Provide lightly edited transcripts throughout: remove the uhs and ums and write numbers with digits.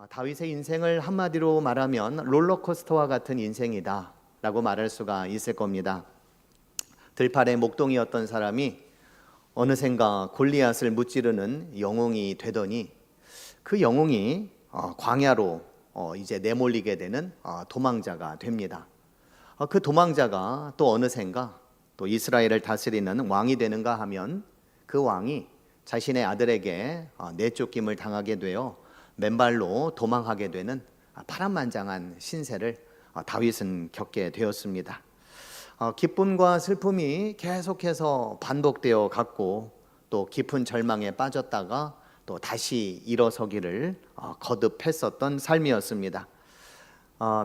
다윗의 인생을 한마디로 말하면 롤러코스터와 같은 인생이다 라고 말할 수가 있을 겁니다. 들판의 목동이었던 사람이 어느샌가 골리앗을 무찌르는 영웅이 되더니 그 영웅이 광야로 이제 내몰리게 되는 도망자가 됩니다. 그 도망자가 또 어느샌가 또 이스라엘을 다스리는 왕이 되는가 하면 그 왕이 자신의 아들에게 내쫓김을 당하게 되어 맨발로 도망하게 되는 파란만장한 신세를 다윗은 겪게 되었습니다. 기쁨과 슬픔이 계속해서 반복되어 갔고 또 깊은 절망에 빠졌다가 또 다시 일어서기를 거듭했었던 삶이었습니다.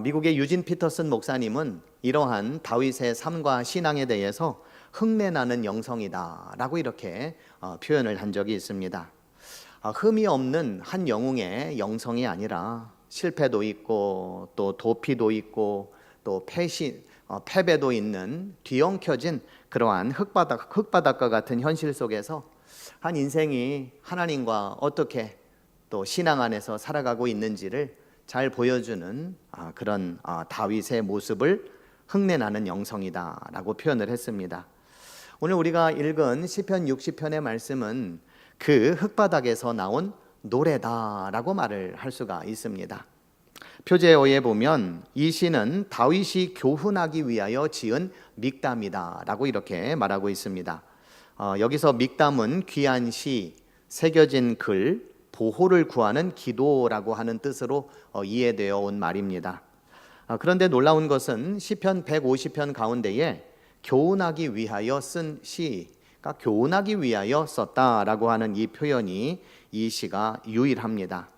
미국의 유진 피터슨 목사님은 이러한 다윗의 삶과 신앙에 대해서 흙내나는 영성이다 라고 이렇게 표현을 한 적이 있습니다. 흠이 없는 한 영웅의 영성이 아니라 실패도 있고 또 도피도 있고 또 패배도 있는 뒤엉켜진 그러한 흙바닥과 같은 현실 속에서 한 인생이 하나님과 어떻게 또 신앙 안에서 살아가고 있는지를 잘 보여주는 그런 다윗의 모습을 흙내나는 영성이다 라고 표현을 했습니다. 오늘 우리가 읽은 시편 60편의 말씀은 그 흙바닥에서 나온 노래다 라고 말을 할 수가 있습니다. 표제어에 보면 이 시는 다윗이 교훈하기 위하여 지은 믹담이다 라고 이렇게 말하고 있습니다. 여기서 믹담은 귀한 시, 새겨진 글, 보호를 구하는 기도라고 하는 뜻으로 이해되어 온 말입니다. 그런데 놀라운 것은 시편 150편 가운데에 교훈하기 위하여 쓴 시가 교훈하기 위하여 썼다라고 하는 이 표현이 이 시가 유일합니다.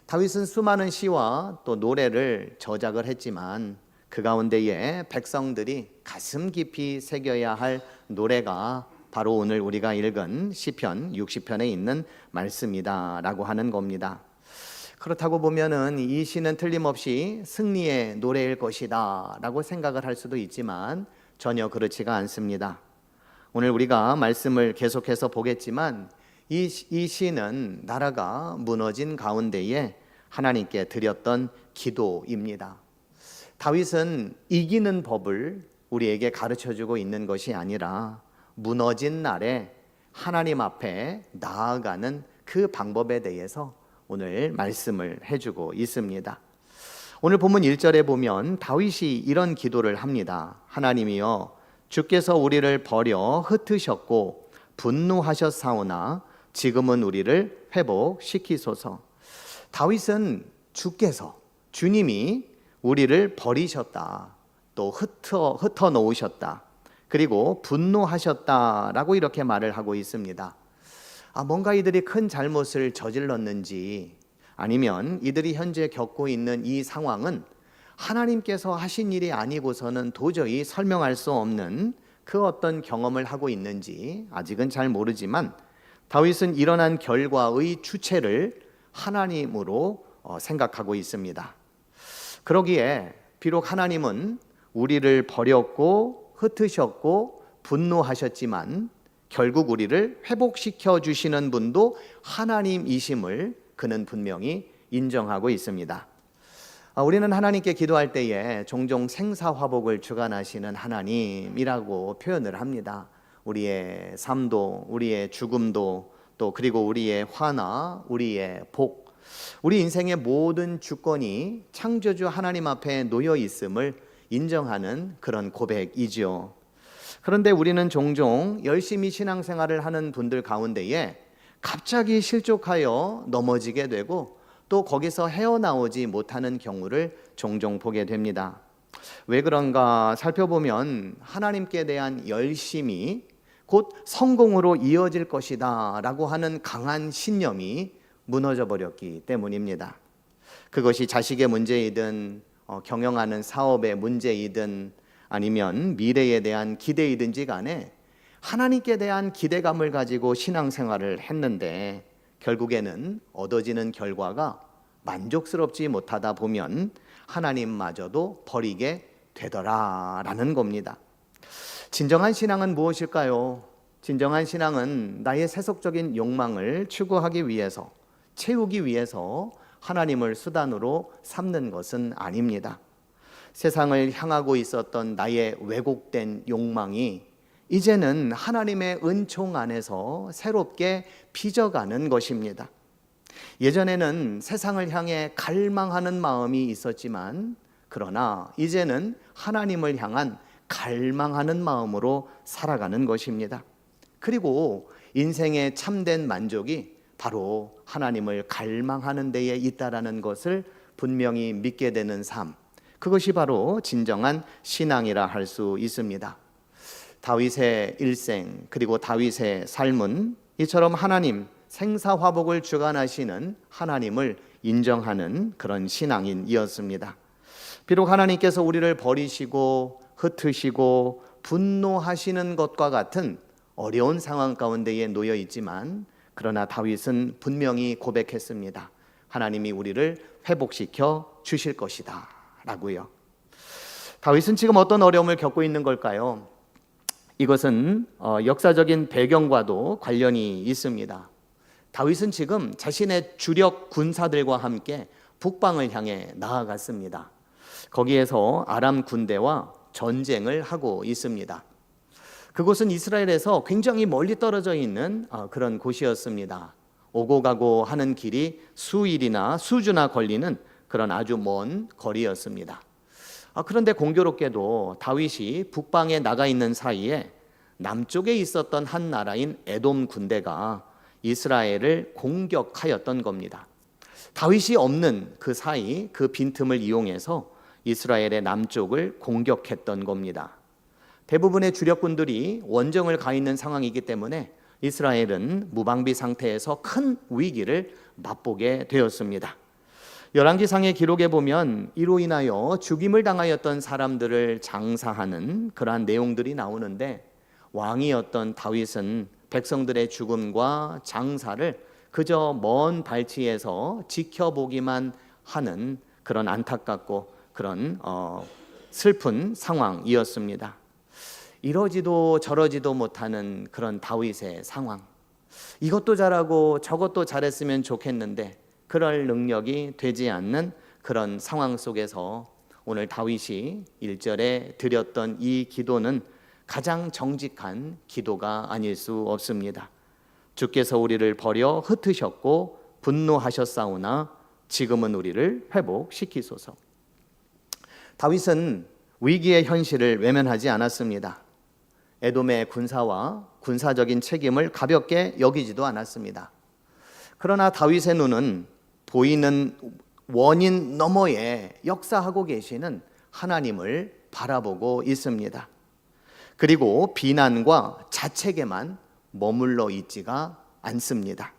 다윗은 수많은 시와 또 노래를 저작을 했지만 그 가운데에 백성들이 가슴 깊이 새겨야 할 노래가 바로 오늘 우리가 읽은 시편 60편에 있는 말씀이다라고 하는 겁니다. 그렇다고 보면은 이 시는 틀림없이 승리의 노래일 것이다 라고 생각을 할 수도 있지만 전혀 그렇지가 않습니다. 오늘 우리가 말씀을 계속해서 보겠지만 이 시는 나라가 무너진 가운데에 하나님께 드렸던 기도입니다. 다윗은 이기는 법을 우리에게 가르쳐주고 있는 것이 아니라 무너진 날에 하나님 앞에 나아가는 그 방법에 대해서 오늘 말씀을 해주고 있습니다. 오늘 본문 1절에 보면 다윗이 이런 기도를 합니다. 하나님이여 주께서 우리를 버려 흩으셨고 분노하셨사오나 지금은 우리를 회복시키소서. 다윗은 주님이 우리를 버리셨다, 또 흩어 놓으셨다, 그리고 분노하셨다라고 이렇게 말을 하고 있습니다. 뭔가 이들이 큰 잘못을 저질렀는지 아니면 이들이 현재 겪고 있는 이 상황은 하나님께서 하신 일이 아니고서는 도저히 설명할 수 없는 그 어떤 경험을 하고 있는지 아직은 잘 모르지만 다윗은 일어난 결과의 주체를 하나님으로 생각하고 있습니다. 그러기에 비록 하나님은 우리를 버렸고 흩으셨고 분노하셨지만 결국 우리를 회복시켜 주시는 분도 하나님이심을 그는 분명히 인정하고 있습니다. 우리는 하나님께 기도할 때에 종종 생사화복을 주관하시는 하나님이라고 표현을 합니다. 우리의 삶도, 우리의 죽음도, 또 그리고 우리의 화나 우리의 복, 우리 인생의 모든 주권이 창조주 하나님 앞에 놓여 있음을 인정하는 그런 고백이지요. 그런데 우리는 종종 열심히 신앙생활을 하는 분들 가운데에 갑자기 실족하여 넘어지게 되고 또 거기서 헤어나오지 못하는 경우를 종종 보게 됩니다. 왜 그런가 살펴보면 하나님께 대한 열심이 곧 성공으로 이어질 것이다 라고 하는 강한 신념이 무너져 버렸기 때문입니다. 그것이 자식의 문제이든 경영하는 사업의 문제이든 아니면 미래에 대한 기대이든지 간에 하나님께 대한 기대감을 가지고 신앙생활을 했는데 결국에는 얻어지는 결과가 만족스럽지 못하다 보면 하나님마저도 버리게 되더라라는 겁니다. 진정한 신앙은 무엇일까요? 진정한 신앙은 나의 세속적인 욕망을 추구하기 위해서, 채우기 위해서 하나님을 수단으로 삼는 것은 아닙니다. 세상을 향하고 있었던 나의 왜곡된 욕망이 이제는 하나님의 은총 안에서 새롭게 빚어가는 것입니다. 예전에는 세상을 향해 갈망하는 마음이 있었지만 그러나 이제는 하나님을 향한 갈망하는 마음으로 살아가는 것입니다. 그리고 인생의 참된 만족이 바로 하나님을 갈망하는 데에 있다라는 것을 분명히 믿게 되는 삶, 그것이 바로 진정한 신앙이라 할 수 있습니다. 다윗의 일생 그리고 다윗의 삶은 이처럼 하나님, 생사화복을 주관하시는 하나님을 인정하는 그런 신앙인이었습니다. 비록 하나님께서 우리를 버리시고 흩으시고 분노하시는 것과 같은 어려운 상황 가운데에 놓여 있지만 그러나 다윗은 분명히 고백했습니다. 하나님이 우리를 회복시켜 주실 것이다 라고요. 다윗은 지금 어떤 어려움을 겪고 있는 걸까요? 이것은 역사적인 배경과도 관련이 있습니다. 다윗은 지금 자신의 주력 군사들과 함께 북방을 향해 나아갔습니다. 거기에서 아람 군대와 전쟁을 하고 있습니다. 그곳은 이스라엘에서 굉장히 멀리 떨어져 있는 그런 곳이었습니다. 오고 가고 하는 길이 수일이나 수주나 걸리는 그런 아주 먼 거리였습니다. 그런데 공교롭게도 다윗이 북방에 나가 있는 사이에 남쪽에 있었던 한 나라인 에돔 군대가 이스라엘을 공격하였던 겁니다. 다윗이 없는 그 사이 그 빈틈을 이용해서 이스라엘의 남쪽을 공격했던 겁니다. 대부분의 주력군들이 원정을 가 있는 상황이기 때문에 이스라엘은 무방비 상태에서 큰 위기를 맛보게 되었습니다. 열왕기상의 기록에 보면 이로 인하여 죽임을 당하였던 사람들을 장사하는 그러한 내용들이 나오는데 왕이었던 다윗은 백성들의 죽음과 장사를 그저 먼 발치에서 지켜보기만 하는 그런 안타깝고 그런 슬픈 상황이었습니다. 이러지도 저러지도 못하는 그런 다윗의 상황, 이것도 잘하고 저것도 잘했으면 좋겠는데 그럴 능력이 되지 않는 그런 상황 속에서 오늘 다윗이 1절에 드렸던 이 기도는 가장 정직한 기도가 아닐 수 없습니다. 주께서 우리를 버려 흩으셨고 분노하셨사오나 지금은 우리를 회복시키소서. 다윗은 위기의 현실을 외면하지 않았습니다. 에돔의 군사와 군사적인 책임을 가볍게 여기지도 않았습니다. 그러나 다윗의 눈은 보이는 원인 너머에 역사하고 계시는 하나님을 바라보고 있습니다. 그리고 비난과 자책에만 머물러 있지가 않습니다.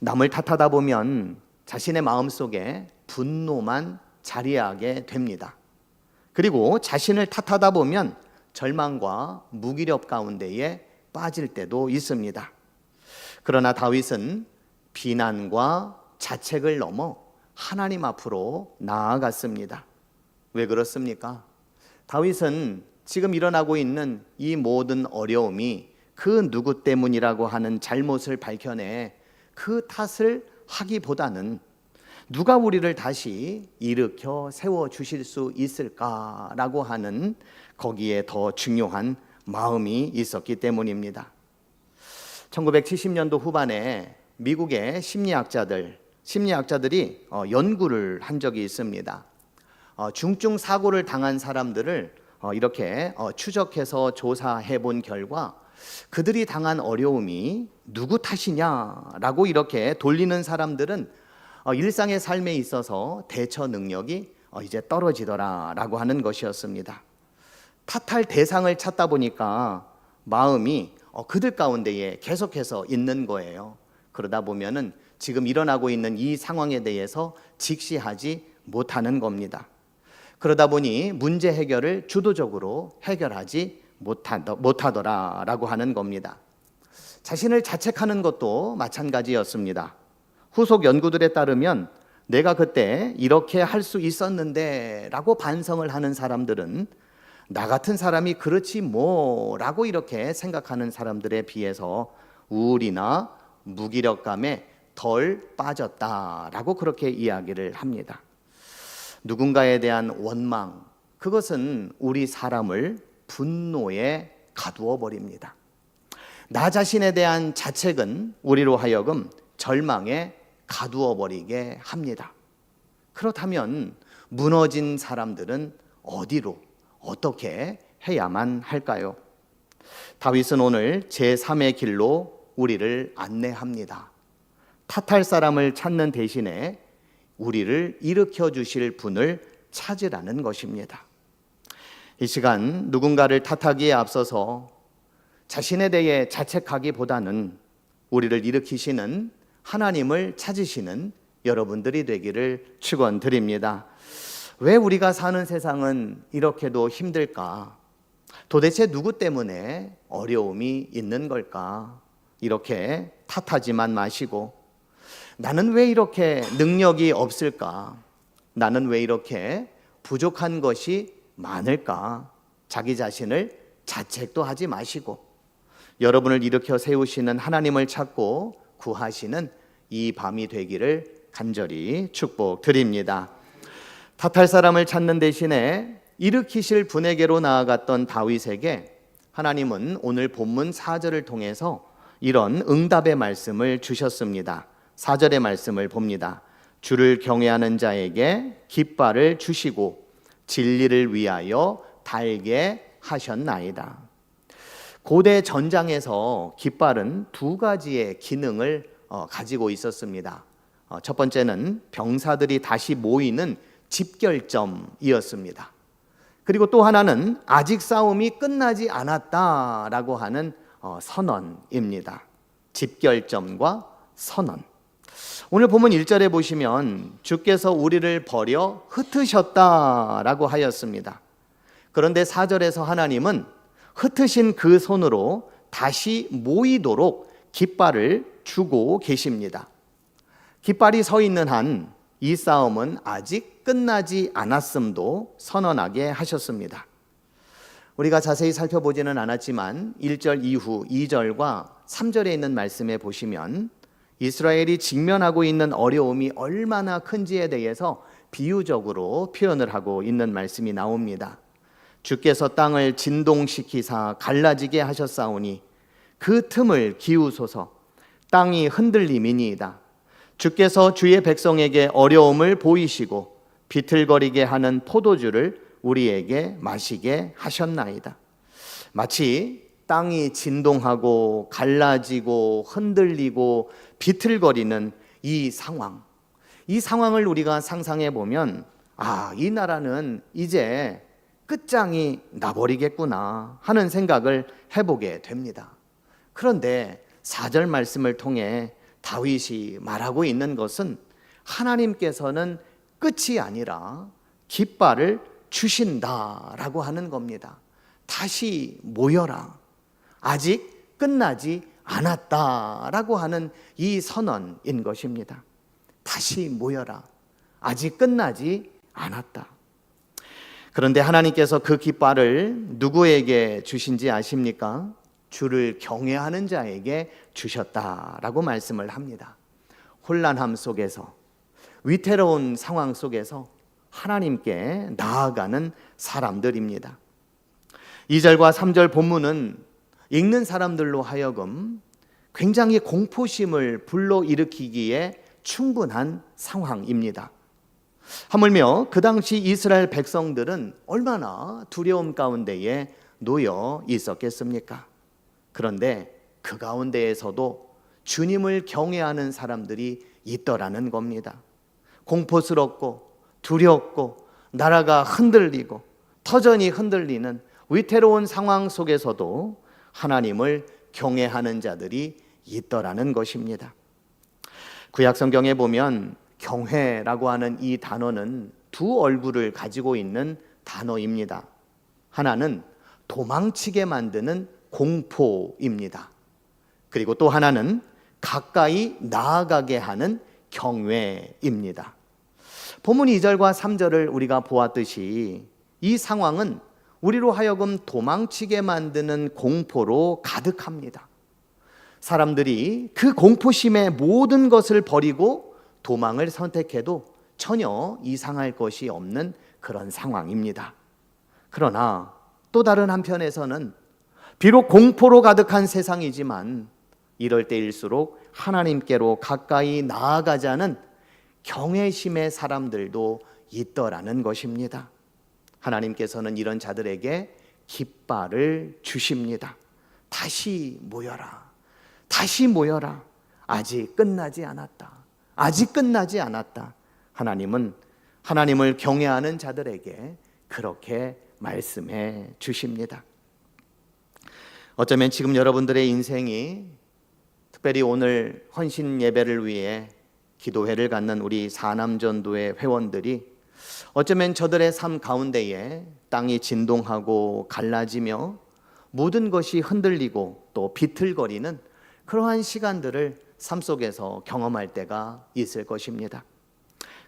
남을 탓하다 보면 자신의 마음속에 분노만 자리하게 됩니다. 그리고 자신을 탓하다 보면 절망과 무기력 가운데에 빠질 때도 있습니다. 그러나 다윗은 비난과 자책을 넘어 하나님 앞으로 나아갔습니다. 왜 그렇습니까? 다윗은 지금 일어나고 있는 이 모든 어려움이 그 누구 때문이라고 하는 잘못을 밝혀내 그 탓을 하기보다는 누가 우리를 다시 일으켜 세워주실 수 있을까라고 하는 거기에 더 중요한 마음이 있었기 때문입니다. 1970년도 후반에 미국의 심리학자들이 연구를 한 적이 있습니다. 중증 사고를 당한 사람들을 이렇게 추적해서 조사해 본 결과 그들이 당한 어려움이 누구 탓이냐라고 이렇게 돌리는 사람들은 일상의 삶에 있어서 대처 능력이 이제 떨어지더라라고 하는 것이었습니다. 탓할 대상을 찾다 보니까 마음이 그들 가운데에 계속해서 있는 거예요. 그러다 보면은 지금 일어나고 있는 이 상황에 대해서 직시하지 못하는 겁니다. 그러다 보니 문제 해결을 주도적으로 해결하지 못하더라라고 하는 겁니다. 자신을 자책하는 것도 마찬가지였습니다. 후속 연구들에 따르면 내가 그때 이렇게 할 수 있었는데 라고 반성을 하는 사람들은 나 같은 사람이 그렇지 뭐라고 이렇게 생각하는 사람들에 비해서 우울이나 무기력감에 덜 빠졌다라고 그렇게 이야기를 합니다. 누군가에 대한 원망, 그것은 우리 사람을 분노에 가두어 버립니다. 나 자신에 대한 자책은 우리로 하여금 절망에 가두어 버리게 합니다. 그렇다면 무너진 사람들은 어디로, 어떻게 해야만 할까요? 다윗은 오늘 제3의 길로 우리를 안내합니다. 탓할 사람을 찾는 대신에 우리를 일으켜 주실 분을 찾으라는 것입니다. 이 시간 누군가를 탓하기에 앞서서 자신에 대해 자책하기보다는 우리를 일으키시는 하나님을 찾으시는 여러분들이 되기를 축원드립니다. 왜 우리가 사는 세상은 이렇게도 힘들까? 도대체 누구 때문에 어려움이 있는 걸까? 이렇게 탓하지만 마시고, 나는 왜 이렇게 능력이 없을까? 나는 왜 이렇게 부족한 것이 많을까? 자기 자신을 자책도 하지 마시고, 여러분을 일으켜 세우시는 하나님을 찾고 구하시는 이 밤이 되기를 간절히 축복드립니다. 탓할 사람을 찾는 대신에 일으키실 분에게로 나아갔던 다윗에게 하나님은 오늘 본문 4절을 통해서 이런 응답의 말씀을 주셨습니다. 4절의 말씀을 봅니다. 주를 경외하는 자에게 깃발을 주시고 진리를 위하여 달게 하셨나이다. 고대 전장에서 깃발은 두 가지의 기능을 가지고 있었습니다. 첫 번째는 병사들이 다시 모이는 집결점이었습니다. 그리고 또 하나는 아직 싸움이 끝나지 않았다라고 하는 선언입니다. 집결점과 선언. 오늘 본문 1절에 보시면 주께서 우리를 버려 흩으셨다라고 하였습니다. 그런데 4절에서 하나님은 흩으신 그 손으로 다시 모이도록 깃발을 주고 계십니다. 깃발이 서 있는 한 이 싸움은 아직 끝나지 않았음도 선언하게 하셨습니다. 우리가 자세히 살펴보지는 않았지만 1절 이후 2절과 3절에 있는 말씀에 보시면 이스라엘이 직면하고 있는 어려움이 얼마나 큰지에 대해서 비유적으로 표현을 하고 있는 말씀이 나옵니다. 주께서 땅을 진동시키사 갈라지게 하셨사오니 그 틈을 기우소서. 땅이 흔들림이니이다. 주께서 주의 백성에게 어려움을 보이시고 비틀거리게 하는 포도주를 우리에게 마시게 하셨나이다. 마치 땅이 진동하고 갈라지고 흔들리고 비틀거리는 이 상황을 우리가 상상해 보면 이 나라는 이제 끝장이 나버리겠구나 하는 생각을 해보게 됩니다. 그런데 4절 말씀을 통해 다윗이 말하고 있는 것은 하나님께서는 끝이 아니라 깃발을 주신다라고 하는 겁니다. 다시 모여라. 아직 끝나지 않았다라고 하는 이 선언인 것입니다. 다시 모여라. 아직 끝나지 않았다. 그런데 하나님께서 그 깃발을 누구에게 주신지 아십니까? 주를 경외하는 자에게 주셨다라고 말씀을 합니다. 혼란함 속에서, 위태로운 상황 속에서 하나님께 나아가는 사람들입니다. 2절과 3절 본문은 읽는 사람들로 하여금 굉장히 공포심을 불러일으키기에 충분한 상황입니다. 하물며 그 당시 이스라엘 백성들은 얼마나 두려움 가운데에 놓여 있었겠습니까? 그런데 그 가운데에서도 주님을 경외하는 사람들이 있더라는 겁니다. 공포스럽고 두렵고 나라가 흔들리고 터전이 흔들리는 위태로운 상황 속에서도 하나님을 경외하는 자들이 있더라는 것입니다. 구약 성경에 보면 경외라고 하는 이 단어는 두 얼굴을 가지고 있는 단어입니다. 하나는 도망치게 만드는 공포입니다. 그리고 또 하나는 가까이 나아가게 하는 경외입니다. 본문 2절과 3절을 우리가 보았듯이 이 상황은 우리로 하여금 도망치게 만드는 공포로 가득합니다. 사람들이 그 공포심에 모든 것을 버리고 도망을 선택해도 전혀 이상할 것이 없는 그런 상황입니다. 그러나 또 다른 한편에서는 비록 공포로 가득한 세상이지만 이럴 때일수록 하나님께로 가까이 나아가자는 경외심의 사람들도 있더라는 것입니다. 하나님께서는 이런 자들에게 깃발을 주십니다. 다시 모여라. 다시 모여라. 아직 끝나지 않았다. 아직 끝나지 않았다. 하나님은 하나님을 경외하는 자들에게 그렇게 말씀해 주십니다. 어쩌면 지금 여러분들의 인생이, 특별히 오늘 헌신 예배를 위해 기도회를 갖는 우리 사남전도회 회원들이 어쩌면 저들의 삶 가운데에 땅이 진동하고 갈라지며 모든 것이 흔들리고 또 비틀거리는 그러한 시간들을 삶 속에서 경험할 때가 있을 것입니다.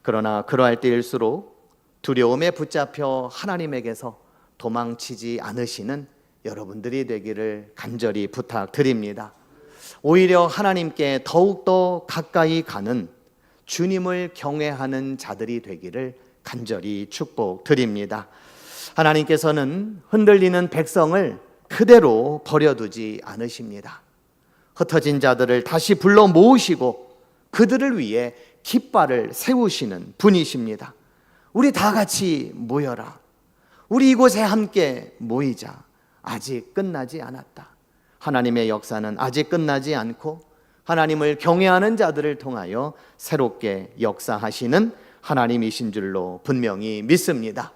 그러나 그러할 때일수록 두려움에 붙잡혀 하나님에게서 도망치지 않으시는 여러분들이 되기를 간절히 부탁드립니다. 오히려 하나님께 더욱더 가까이 가는 주님을 경외하는 자들이 되기를 간절히 축복드립니다. 하나님께서는 흔들리는 백성을 그대로 버려두지 않으십니다. 흩어진 자들을 다시 불러 모으시고 그들을 위해 깃발을 세우시는 분이십니다. 우리 다 같이 모여라. 우리 이곳에 함께 모이자. 아직 끝나지 않았다. 하나님의 역사는 아직 끝나지 않고 하나님을 경외하는 자들을 통하여 새롭게 역사하시는 하나님이신 줄로 분명히 믿습니다.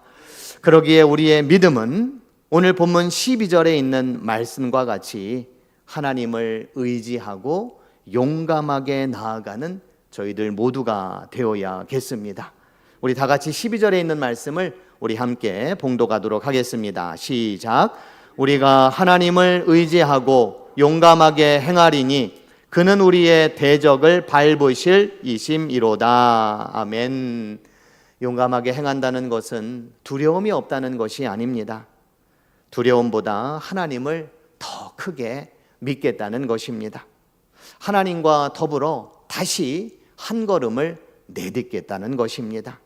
그러기에 우리의 믿음은 오늘 본문 12절에 있는 말씀과 같이 하나님을 의지하고 용감하게 나아가는 저희들 모두가 되어야겠습니다. 우리 다 같이 12절에 있는 말씀을 우리 함께 봉독하도록 하겠습니다. 시작. 우리가 하나님을 의지하고 용감하게 행하리니 그는 우리의 대적을 밟으실 이심이로다. 아멘. 용감하게 행한다는 것은 두려움이 없다는 것이 아닙니다. 두려움보다 하나님을 더 크게 믿겠다는 것입니다. 하나님과 더불어 다시 한 걸음을 내딛겠다는 것입니다.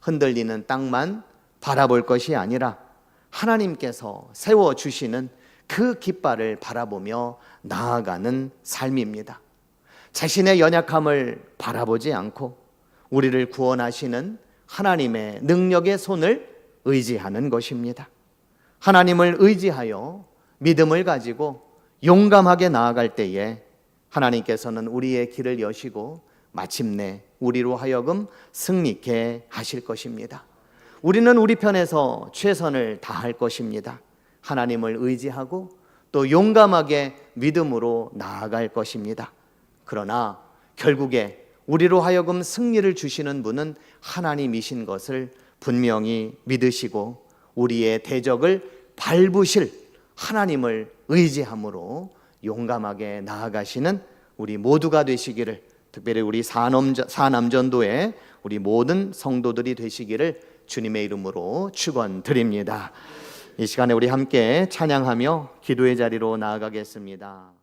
흔들리는 땅만 바라볼 것이 아니라 하나님께서 세워주시는 그 깃발을 바라보며 나아가는 삶입니다. 자신의 연약함을 바라보지 않고 우리를 구원하시는 하나님의 능력의 손을 의지하는 것입니다. 하나님을 의지하여 믿음을 가지고 용감하게 나아갈 때에 하나님께서는 우리의 길을 여시고 마침내 우리로 하여금 승리케 하실 것입니다. 우리는 우리 편에서 최선을 다할 것입니다. 하나님을 의지하고 또 용감하게 믿음으로 나아갈 것입니다. 그러나 결국에 우리로 하여금 승리를 주시는 분은 하나님이신 것을 분명히 믿으시고 우리의 대적을 밟으실 하나님을 의지함으로 용감하게 나아가시는 우리 모두가 되시기를, 특별히 우리 사남전도의 우리 모든 성도들이 되시기를 주님의 이름으로 축원드립니다. 이 시간에 우리 함께 찬양하며 기도의 자리로 나아가겠습니다.